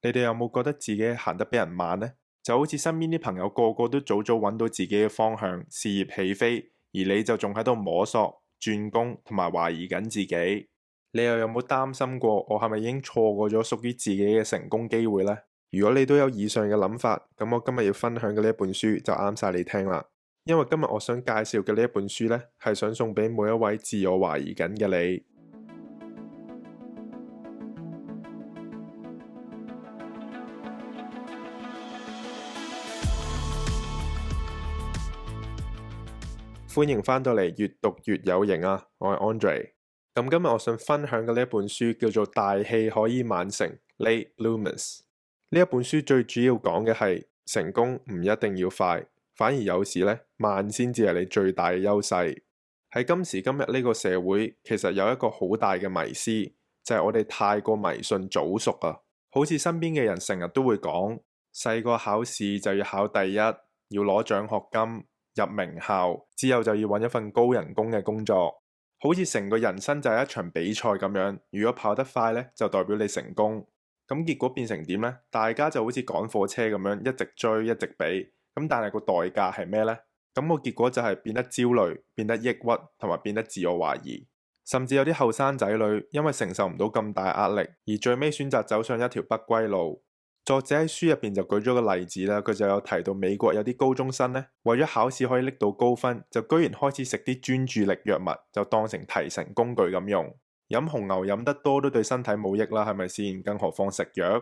你哋有冇覺得自己行得比人慢呢？就好似身邊啲朋友個個都早早揾到自己嘅方向，事業起飛，而你就仲喺度摸索、轉工同埋懷疑緊自己。你又有冇擔心過，我係咪已經錯過咗屬於自己嘅成功機會呢？如果你都有以上嘅諗法，咁我今日要分享嘅呢一本書就啱晒你聽啦。因為今日我想介紹嘅呢一本書呢，係想送俾每一位自我懷疑緊嘅你。歡迎返到嚟，越讀越有型啊！我係 Andre。咁今日我想分享嘅呢一本書叫做《大器可以晚成》，Late Bloomers。呢一本書最主要講嘅係成功唔一定要快，反而有時咧慢先至係你最大嘅優勢。喺今時今日呢個社會，其實有一個好大嘅迷思，就係我哋太過迷信早熟啊！好似身邊嘅人成日都會講，細個考試就要考第一，要攞獎學金，入名校之後就要揾一份高人工嘅工作，好似成個人生就係一場比賽咁樣。如果跑得快呢，就代表你成功。咁結果變成點呢？大家就好似趕火車咁樣，一直追，一直比。咁但係個代價係咩呢？咁個結果就係變得焦慮，變得抑鬱，同埋變得自我懷疑。甚至有啲後生仔女因為承受唔到咁大壓力，而最尾選擇走上一條不歸路。作者喺書入邊就舉咗個例子啦，佢就有提到美國有啲高中生呢，為咗考試可以拎到高分，就居然開始食啲專注力藥物，就當成提神工具咁用。飲紅牛飲得多都對身體冇益啦，係咪先？更何況食藥。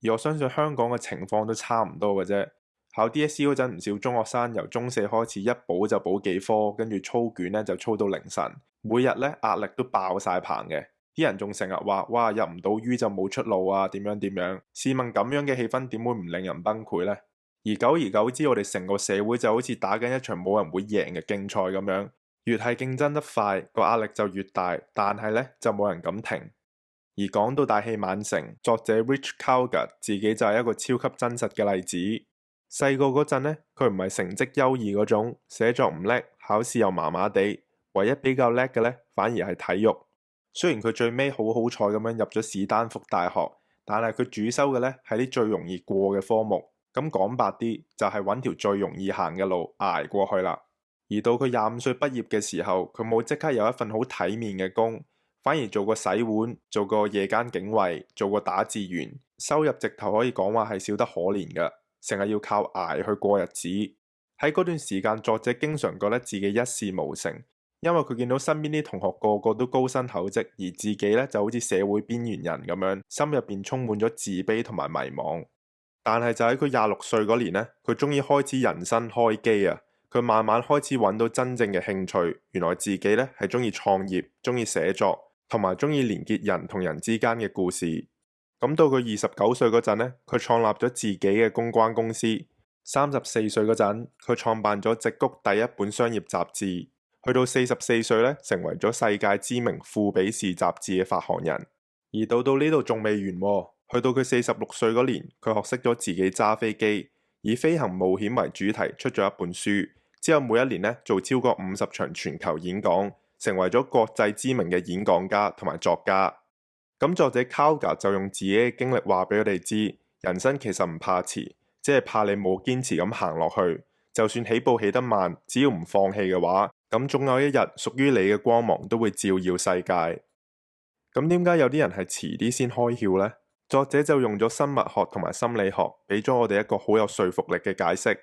而我相信香港嘅情況都差唔多嘅啫。考 DSE 嗰陣，唔少中學生由中四開始一補就補幾科，跟住操卷呢就操到凌晨，每日呢壓力都爆晒棚嘅。啲人仲成日話，哇，入唔到 U 就冇出路啊，點樣點樣？試問咁樣嘅氣氛點會唔令人崩潰呢？而久而久之，我哋成個社會就好似打緊一場冇人會贏嘅競賽咁樣，越係競爭得快，個壓力就越大，但係呢，就冇人敢停。而講到大器晚成，作者 Rich Calgar 自己就係一個超級真實嘅例子。細個嗰陣呢，佢唔係成績優異嗰種，寫作唔叻，考試又麻麻地，唯一比較叻嘅呢，反而係體育。雖然佢最尾好好彩咁樣入咗史丹福大學，但係佢主修嘅呢係啲最容易過嘅科目。咁講白啲，就係揾條最容易行嘅路捱過去啦。而到佢25歲畢業嘅時候，佢冇即刻有一份好體面嘅工，反而做個洗碗，做個夜間警衛，做個打字員，收入直頭可以講話係少得可憐㗎，成日要靠捱去過日子。喺嗰段時間，作者經常覺得自己一事無成。因為佢見到身邊啲同學個個都高薪厚職，而自己呢就好似社會邊緣人咁樣，心入邊充滿咗自卑同埋迷茫。但係就喺佢26歲嗰年呢，佢終於開始人生開機啊！佢慢慢開始揾到真正嘅興趣，原來自己呢係中意創業、中意寫作，同埋中意連結人同人之間嘅故事。咁到佢29歲嗰陣呢，佢創立咗自己嘅公關公司。34歲嗰陣，佢創辦咗矽谷第一本商業雜誌。去到44歲咧，成為咗世界知名富比士雜誌嘅發行人。而到呢度仲未完喎，去到佢46歲嗰年，佢學識咗自己揸飛機，以飛行冒險為主題出咗一本書。之後每一年咧做超過50場全球演講，成為咗國際知名嘅演講家同埋作家。咁作者 Calgar 就用自己嘅經歷話俾我哋知，人生其實唔怕遲，只係怕你冇堅持咁行落去。就算起步起得慢，只要唔放棄嘅話，咁總有一日屬於你嘅光芒都會照耀世界。咁點解有啲人係遲啲先開竅呢？作者就用咗生物學同埋心理學，俾咗我哋一個好有說服力嘅解釋。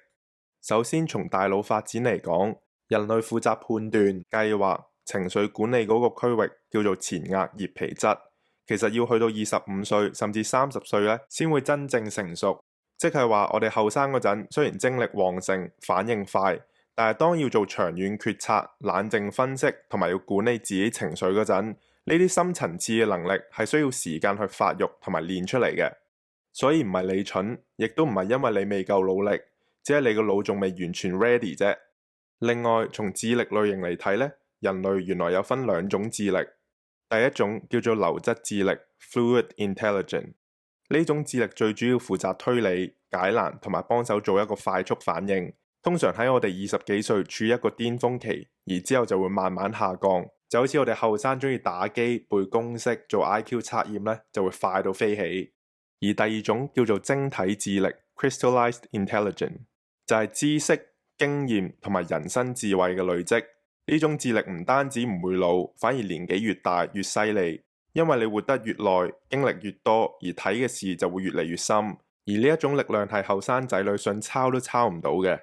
首先從大腦發展嚟講，人類負責判斷、計劃、情緒管理嗰個區域叫做前額葉皮質，其實要去到25歲甚至30歲咧，先會真正成熟。即係話我哋後生嗰陣，雖然精力旺盛、反應快，但係當要做長遠決策、冷靜分析同埋要管理自己情緒嗰陣，呢啲深層次嘅能力係需要時間去發育同埋練出嚟嘅。所以唔係你蠢，亦都唔係因為你未夠努力，只係你個腦仲未完全 ready 啫。另外，從智力類型嚟睇呢，人類原來有分兩種智力，第一種叫做流質智力 （fluid intelligence）。呢種智力最主要負責推理、解難同埋幫手做一個快速反應，通常喺我哋20幾歲處於一個巔峰期，而之後就會慢慢下降。就好似我哋後生中意打機、背公式、做 IQ 測驗呢，就會快到飛起。而第二種叫做晶體智力 （crystallized intelligence），就係知識、經驗同埋人生智慧嘅累積。呢種智力唔單止唔會老，反而年紀越大越犀利，因為你活得越耐，經歷越多，而睇嘅事就會越嚟越深。而呢一種力量係後生仔女想抄都抄唔到嘅。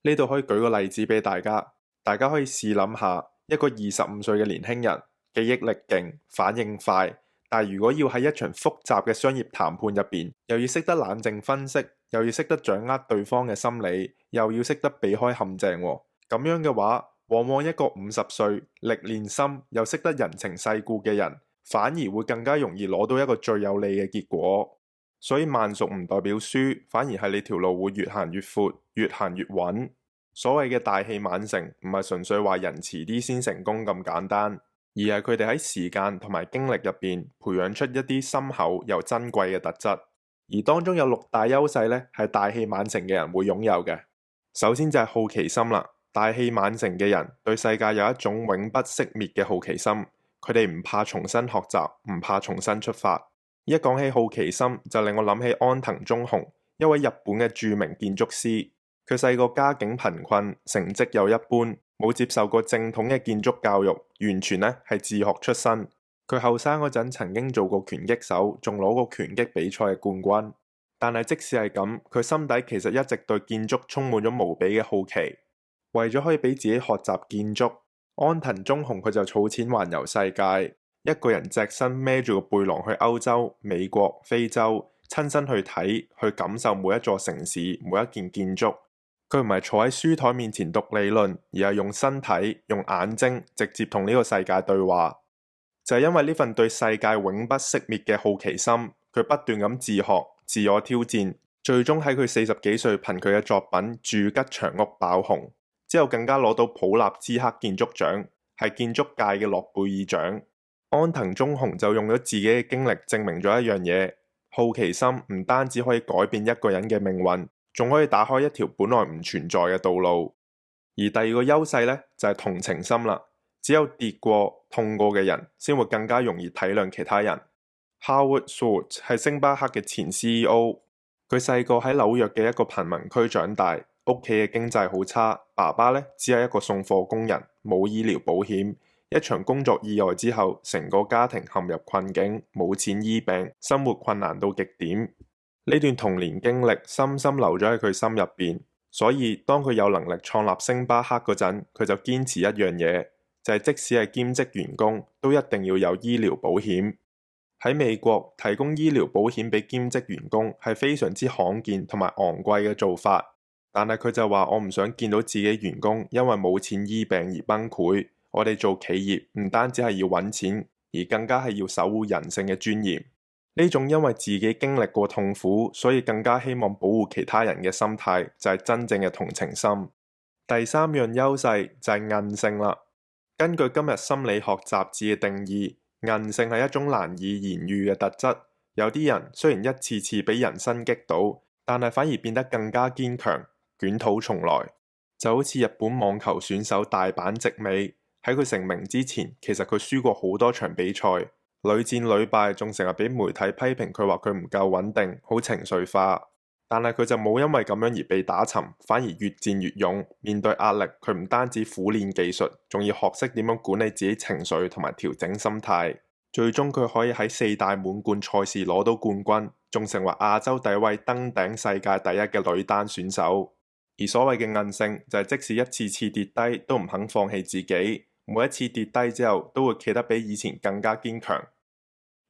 呢度可以舉個例子俾大家，大家可以試諗下，一個25歲嘅年輕人，記憶力勁，反應快，但如果要喺一場複雜嘅商業談判入邊，又要識得冷靜分析，又要識得掌握對方嘅心理，又要識得避開陷阱，咁樣嘅話，往往一個50歲、歷練深又識得人情世故嘅人，反而會更加容易攞到一個最有利嘅結果。所以慢熟唔代表輸，反而係你條路會越行越闊，越行越穩。所謂嘅大器晚成，唔係純粹話人遲啲先成功咁簡單，而係佢哋喺時間同埋經歷入邊培養出一啲深厚又珍貴嘅特質。而當中有6大優勢呢，係大器晚成嘅人會擁有嘅。首先就係好奇心啦，大器晚成嘅人對世界有一種永不熄滅嘅好奇心，佢哋唔怕重新學習，唔怕重新出發。一講起好奇心，就令我諗起安藤忠雄，一位日本嘅著名建築師。佢細個家境貧困，成績又一般，冇接受過正統嘅建築教育，完全呢係自學出身。佢後生嗰陣曾經做過拳擊手，仲攞過拳擊比賽嘅冠軍。但係即使係咁，佢心底其實一直對建築充滿咗無比嘅好奇。為咗可以俾自己學習建築，安藤忠雄佢就儲錢環遊世界。一個人隻身孭住個背囊去歐洲、美國、非洲，親身去睇、去感受每一座城市、每一件建築。佢唔係坐喺書台面前讀理論，而係用身體、用眼睛直接同呢個世界對話。就係因為呢份對世界永不熄滅嘅好奇心，佢不斷咁自學、自我挑戰，最終喺佢40幾歲憑佢嘅作品《住吉祥屋》爆紅，之後更加攞到普立茲克建築獎，係建築界嘅諾貝爾獎。安藤忠雄就用咗自己嘅經歷證明咗一樣嘢，好奇心唔單止可以改變一個人嘅命運，仲可以打開一條本來唔存在嘅道路。而第二個優勢呢，就係同情心啦，只有跌過、痛過嘅人先會更加容易體諒其他人。Howard Schultz 係星巴克嘅前 CEO， 佢細個喺紐約嘅一個貧民區長大，屋企嘅經濟好差，爸爸呢只係一個送貨工人，冇醫療保險。一場工作意外之後，成個家庭陷入困境，冇錢醫病，生活困難到極點。呢段童年經歷深深留咗喺佢心入邊，所以當佢有能力創立星巴克嗰陣，佢就堅持一樣嘢，就係即使係兼職員工，都一定要有醫療保險。喺美國，提供醫療保險俾兼職員工係非常之罕見同埋昂貴嘅做法，但係佢就話：我唔想見到自己員工因為冇錢醫病而崩潰。我哋做企業唔單止係要揾錢，而更加係要守護人性嘅尊嚴。呢種因為自己經歷過痛苦，所以更加希望保護其他人嘅心態，就係真正嘅同情心。第3樣優勢就係韌性啦。根據今日心理學雜誌嘅定義，韌性係一種難以言喻嘅特質。有啲人雖然一次次俾人生擊倒，但係反而變得更加堅強，捲土重來。就好似日本網球選手大阪直美。喺佢成名之前，其實佢輸過好多場比賽，屢戰屢敗，仲成日俾媒體批評佢話佢唔夠穩定，好情緒化。但係佢就冇因為咁樣而被打沉，反而越戰越勇。面對壓力，佢唔單止苦練技術，仲要學識點樣管理自己情緒同埋調整心態。最終佢可以喺4大滿貫賽事攞到冠軍，仲成為亞洲第一位登頂世界第一嘅女單選手。而所謂嘅韌性，就係即使一次次跌低，都唔肯放棄自己。每一次跌低之後，都會企得比以前更加堅強。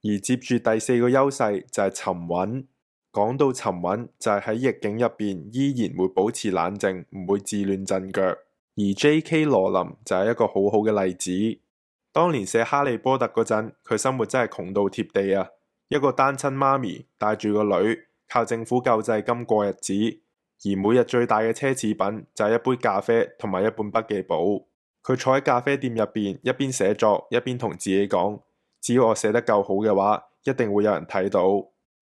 而接住第4個優勢就係沉穩。講到沉穩，就係喺逆境入邊依然會保持冷靜，唔會自亂陣腳。而 J.K. 羅琳就係一個好好嘅例子。當年寫《哈利波特》嗰陣，佢生活真係窮到貼地啊！一個單親媽咪帶住個女，靠政府救濟金過日子，而每日最大嘅奢侈品就係一杯咖啡同埋一本筆記簿。佢坐喺咖啡店入邊，一邊寫作，一邊同自己講：只要我寫得夠好嘅話，一定會有人睇到。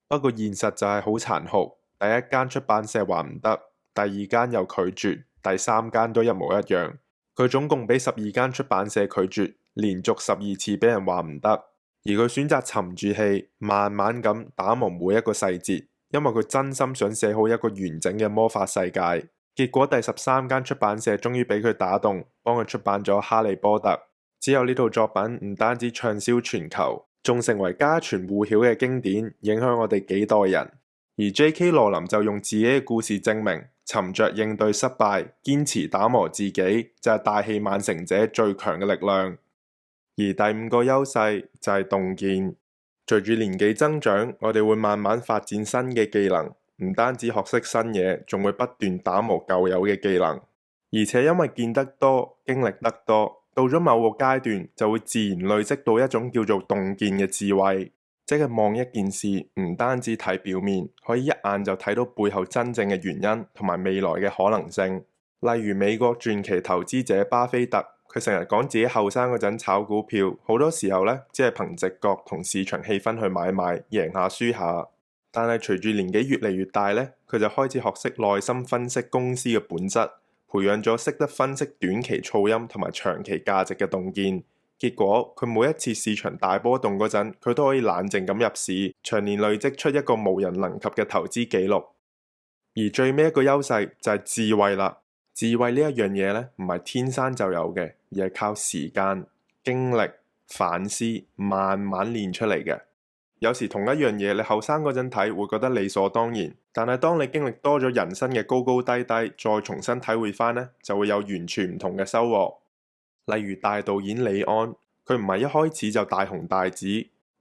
不過現實就係好殘酷，第一間出版社話唔得，第二間又拒絕，第3間都一模一樣。佢總共俾12間出版社拒絕，連續12次俾人話唔得。而佢選擇沉住氣，慢慢咁打磨每一個細節，因為佢真心想寫好一個完整嘅魔法世界。結果第13間出版社終於俾佢打動，幫佢出版咗《哈利波特》。之後呢套作品唔單止暢銷全球，仲成為家傳戶曉嘅經典，影響我哋幾代人。而 J.K. 羅琳就用自己嘅故事證明，沉着應對失敗，堅持打磨自己，就係大器晚成者最強嘅力量。而第5個優勢就係洞見。隨住年紀增長，我哋會慢慢發展新嘅技能，唔單止學識新嘢，仲會不斷打磨舊有嘅技能。而且因為見得多，經歷得多，到咗某個階段就會自然累積到一種叫做洞見嘅智慧。即係望一件事，唔單止睇表面，可以一眼就睇到背後真正嘅原因同埋未來嘅可能性。例如美國傳奇投資者巴菲特，佢成日講自己後生嗰陣炒股票，好多時候呢，只係憑直覺同市場氣氛去買賣，贏下輸下。但係隨住年紀越嚟越大呢，佢就開始學識耐心分析公司嘅本質，培養咗識得分析短期噪音同埋長期價值嘅洞見。結果佢每一次市場大波動嗰陣，佢都可以冷靜咁入市，長年累積出一個無人能及嘅投資記錄。而最尾一個優勢就係智慧啦。智慧呢一樣嘢呢，唔係天生就有嘅，而係靠時間、經歷、反思慢慢練出嚟嘅。有時同一樣嘢，你後生嗰陣睇會覺得理所當然，但係當你經歷多咗人生嘅高高低低，再重新體會翻呢，就會有完全唔同嘅收穫。例如大導演李安，佢唔係一開始就大紅大紫。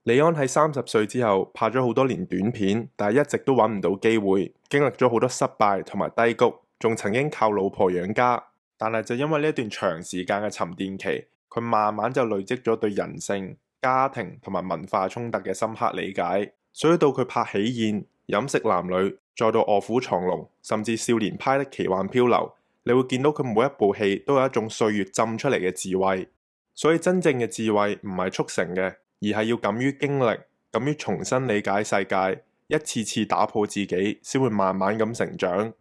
李安喺30歲之後拍咗好多年短片，但係一直都揾唔到機會，經歷咗好多失敗同埋低谷，仲曾經靠老婆養家。但係就因為呢一段長時間嘅沉澱期，佢慢慢就累積咗對人性、家庭同埋文化衝突嘅深刻理解。所以到佢拍《喜宴》、《飲食男女》，再到《臥虎藏龍》，甚至《少年派的奇幻漂流》，你會見到佢每一部戲都有一種歲月浸出嚟嘅智慧。所以真正嘅智慧唔係速成嘅，而係要敢於經歷，敢於重新理解世界，一次次打破自己，先會慢慢咁成長。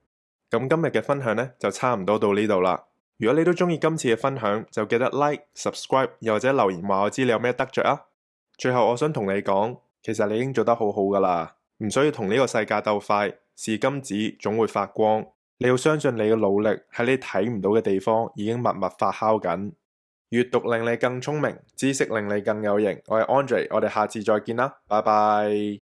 咁今日嘅分享呢，就差唔多到呢度啦。如果你都中意今次嘅分享，就記得 like、subscribe， 又或者留言話我知你有咩得着啊。最後我想同你講，其實你已經做得好好噶啦，唔需要同呢個世界鬥快，是金子總會發光。你要相信你嘅努力喺你睇唔到嘅地方已經默默發酵緊。閱讀令你更聰明，知識令你更有型。我係 Andre，我哋下次再見啦，拜拜。